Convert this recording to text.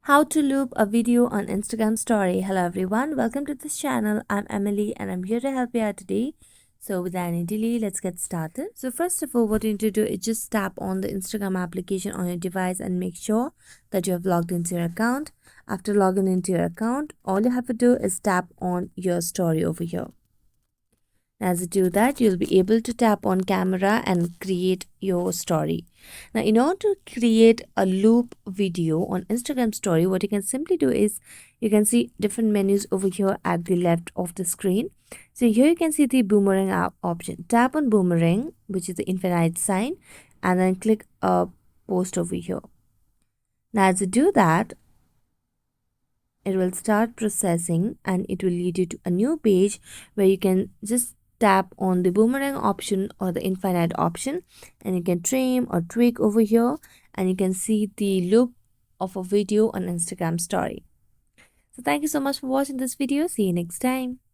How to loop a video on Instagram story. Hello everyone, welcome to this channel. I'm Emily and I'm here to help you out today. So without any delay, let's get started. So first of all, what you need to do is just tap on the Instagram application on your device and make sure that you have logged into your account. After logging into your account, all you have to do is tap on your story over here. As you do that, you'll be able to tap on camera and create your story. Now, in order to create a loop video on Instagram story, what you can simply do is you can see different menus over here at the left of the screen. So here you can see the boomerang option. Tap on boomerang, which is the infinite sign, and then click a post over here. Now, as you do that, it will start processing and it will lead you to a new page where you can just tap on the boomerang option or the infinite option and you can trim or tweak over here and you can see the loop of a video on Instagram story. So thank you so much for watching this video. See you next time.